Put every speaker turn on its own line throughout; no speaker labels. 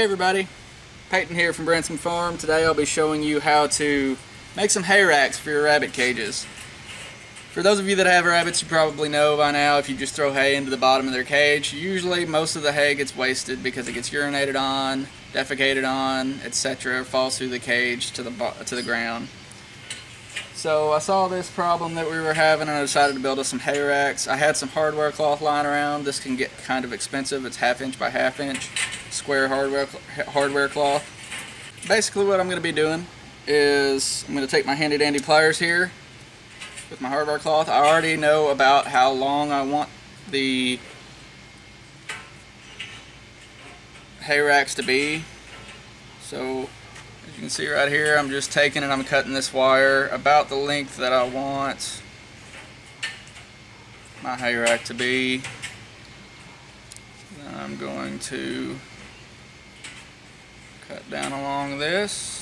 Hey everybody, Peyton here from Branson Farm. Today I'll be showing you how to make some hay racks for your rabbit cages. For those of you that have rabbits, you probably know by now if you just throw hay into the bottom of their cage, usually most of the hay gets wasted because it gets urinated on, defecated on, etc., falls through the cage to the ground. So I saw this problem that we were having and I decided to build us some hay racks. I had some hardware cloth lying around. This can get kind of expensive. It's 1/2 inch by 1/2 inch square hardware cloth. Basically what I'm going to be doing is I'm going to take my handy dandy pliers here with my hardware cloth. I already know about how long I want the hay racks to be. So as you can see right here, I'm just taking and I'm cutting this wire about the length that I want my hay rack to be. Then I'm going to cut down along this.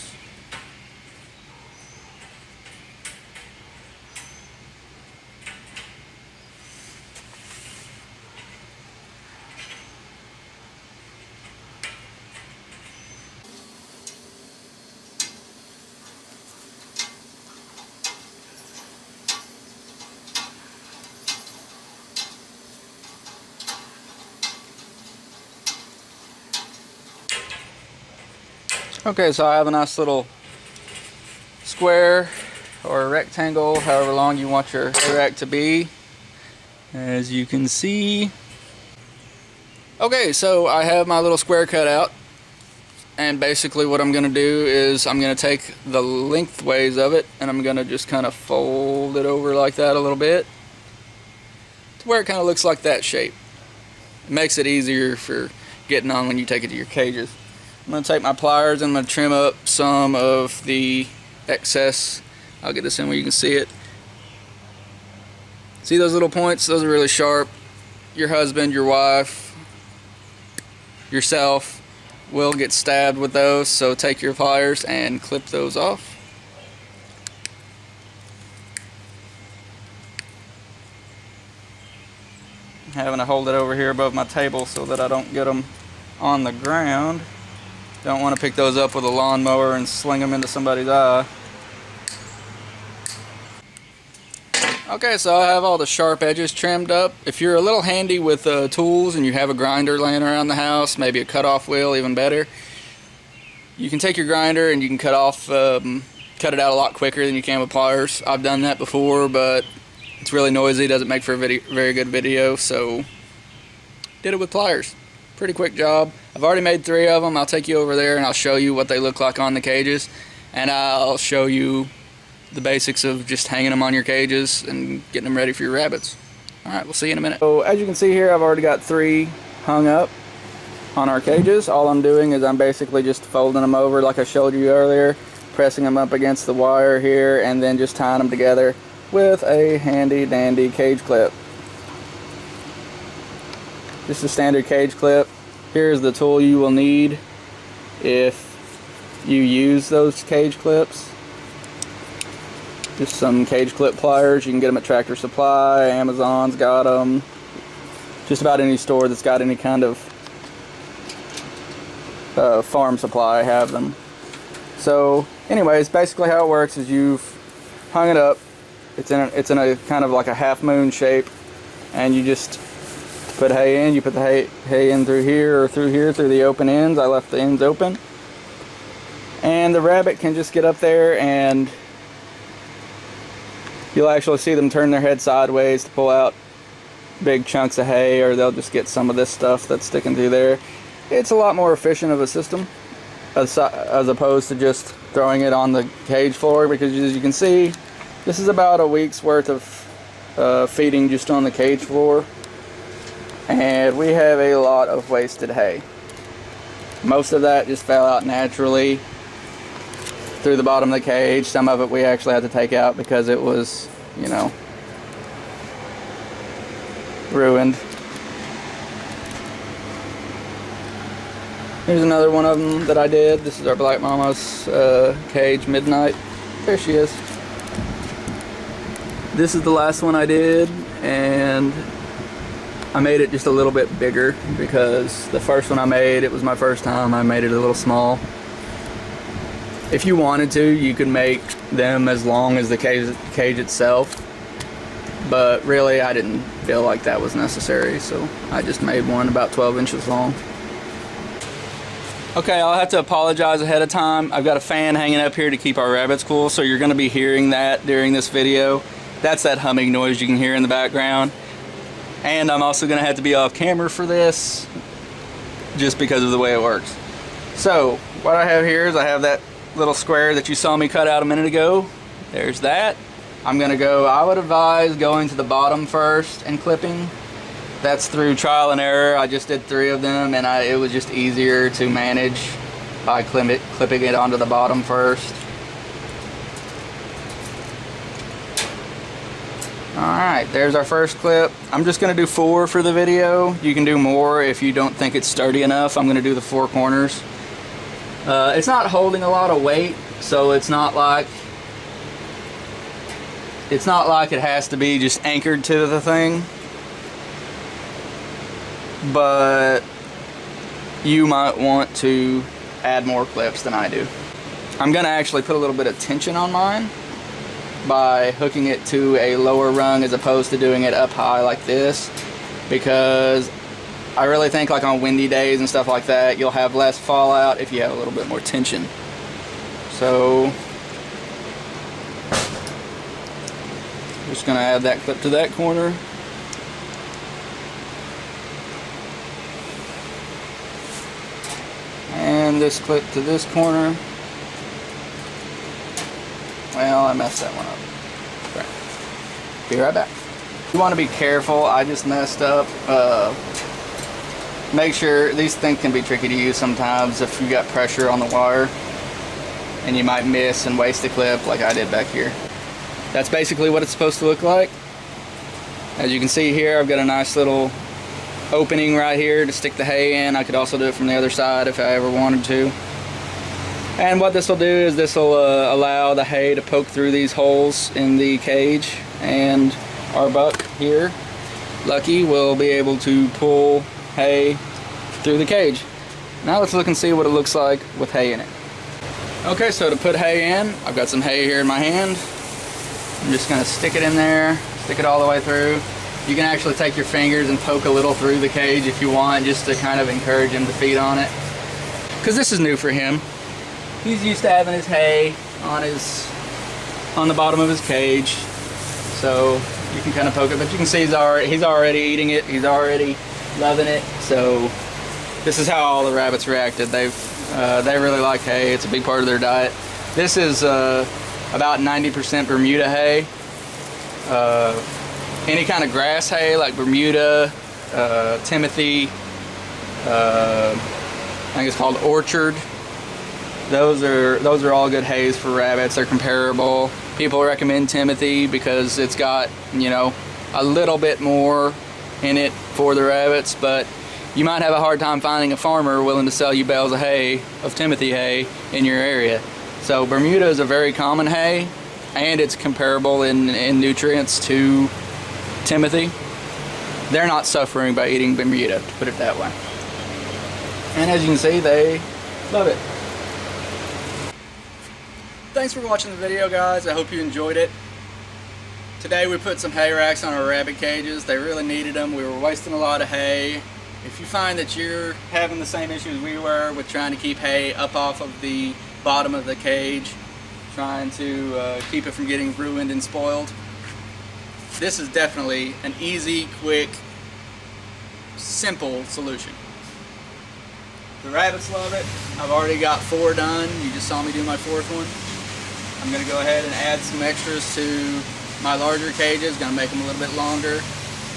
Okay, so I have a nice little square or a rectangle, however long you want your hay rack to be, as you can see. Okay, so I have my little square cut out, and basically what I'm going to do is I'm going to take the lengthways of it and I'm going to just kind of fold it over like that a little bit to where it kind of looks like that shape. It makes it easier for getting on when you take it to your cages. I'm going to take my pliers and I'm going to trim up some of the excess. I'll get this in where you can see it. See those little points? Those are really sharp. Your husband, your wife, yourself will get stabbed with those, so take your pliers and clip those off. I'm having to hold it over here above my table so that I don't get them on the ground. Don't want to pick those up with a lawnmower and sling them into somebody's eye. Okay, so I have all the sharp edges trimmed up. If you're a little handy with tools and you have a grinder laying around the house, maybe a cut-off wheel, even better, you can take your grinder and you can cut it out a lot quicker than you can with pliers. I've done that before, but it's really noisy, doesn't make for a very good video, so did it with pliers. Pretty quick job. I've already made 3 of them. I'll take you over there and I'll show you what they look like on the cages, and I'll show you the basics of just hanging them on your cages and getting them ready for your rabbits. Alright, we'll see you in a minute. So as you can see here, I've already got 3 hung up on our cages. All I'm doing is I'm basically just folding them over like I showed you earlier, pressing them up against the wire here, and then just tying them together with a handy dandy cage clip. Just a standard cage clip. Here's the tool you will need if you use those cage clips. Just some cage clip pliers. You can get them at Tractor Supply, Amazon's got them. Just about any store that's got any kind of farm supply have them. So anyways, basically how it works is you've hung it up. It's in a kind of like a half moon shape, and you just put hay in. You put the hay in through here or through here through the open ends. I left the ends open, and the rabbit can just get up there and you'll actually see them turn their head sideways to pull out big chunks of hay, or they'll just get some of this stuff that's sticking through there. It's a lot more efficient of a system as opposed to just throwing it on the cage floor, because as you can see, this is about a week's worth of feeding just on the cage floor, and we have a lot of wasted hay. Most of that just fell out naturally through the bottom of the cage. Some of it we actually had to take out because it was, you know, ruined. Here's another one of them that I did. This is our Black Mama's cage, Midnight. There she is. This is the last one I did, and I made it just a little bit bigger because the first one I made, it was my first time, I made it a little small. If you wanted to, you could make them as long as the cage itself, but really I didn't feel like that was necessary, so I just made one about 12 inches long. Okay, I'll have to apologize ahead of time. I've got a fan hanging up here to keep our rabbits cool, so you're going to be hearing that during this video. That's that humming noise you can hear in the background. And I'm also going to have to be off camera for this, just because of the way it works. So, what I have here is I have that little square that you saw me cut out a minute ago. There's that. I'm going to go, I would advise going to the bottom first and clipping. That's through trial and error. I just did 3 of them, and it was just easier to manage by clipping it onto the bottom first. Alright, there's our first clip. I'm just going to do 4 for the video. You can do more if you don't think it's sturdy enough. I'm going to do the 4 corners. It's not holding a lot of weight, so it's not like it has to be just anchored to the thing. But you might want to add more clips than I do. I'm going to actually put a little bit of tension on mine by hooking it to a lower rung as opposed to doing it up high like this, because I really think like on windy days and stuff like that, you'll have less fallout if you have a little bit more tension. So just going to add that clip to that corner. And this clip to this corner. Well, I messed that one up. Okay. Be right back. You want to be careful. I just messed up. Make sure, these things can be tricky to use sometimes if you got pressure on the wire, and you might miss and waste the clip like I did back here. That's basically what it's supposed to look like. As you can see here, I've got a nice little opening right here to stick the hay in. I could also do it from the other side if I ever wanted to. And what this will do is this will allow the hay to poke through these holes in the cage, and our buck here, Lucky, will be able to pull hay through the cage. Now let's look and see what it looks like with hay in it. Okay, so to put hay in, I've got some hay here in my hand. I'm just going to stick it in there, stick it all the way through. You can actually take your fingers and poke a little through the cage if you want, just to kind of encourage him to feed on it. Because this is new for him. He's used to having his hay on the bottom of his cage. So you can kind of poke it, but you can see he's already eating it. He's already loving it. So this is how all the rabbits reacted. They really like hay. It's a big part of their diet. This is about 90% Bermuda hay. Any kind of grass hay like Bermuda, Timothy, I think it's called Orchard. Those are all good hays for rabbits. They're comparable. People recommend Timothy because it's got, you know, a little bit more in it for the rabbits, but you might have a hard time finding a farmer willing to sell you bales of hay, of Timothy hay, in your area. So Bermuda is a very common hay, and it's comparable in nutrients to Timothy. They're not suffering by eating Bermuda, to put it that way. And as you can see, they love it. Thanks for watching the video, guys. I hope you enjoyed it. Today we put some hay racks on our rabbit cages. They really needed them. We were wasting a lot of hay. If you find that you're having the same issues we were with trying to keep hay up off of the bottom of the cage, trying to keep it from getting ruined and spoiled, this is definitely an easy, quick, simple solution. The rabbits love it. I've already got 4 done. You just saw me do my 4th one. I'm going to go ahead and add some extras to my larger cages. Going to make them a little bit longer.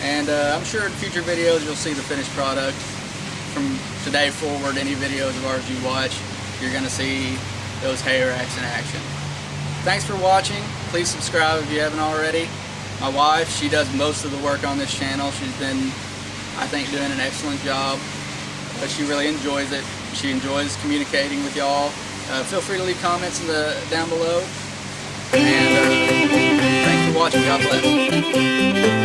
And I'm sure in future videos you'll see the finished product. From today forward, any videos of ours you watch, you're going to see those hay racks in action. Thanks for watching. Please subscribe if you haven't already. My wife, she does most of the work on this channel. She's been, I think, doing an excellent job. But she really enjoys it. She enjoys communicating with y'all. Feel free to leave comments down below. And thanks for watching. God bless.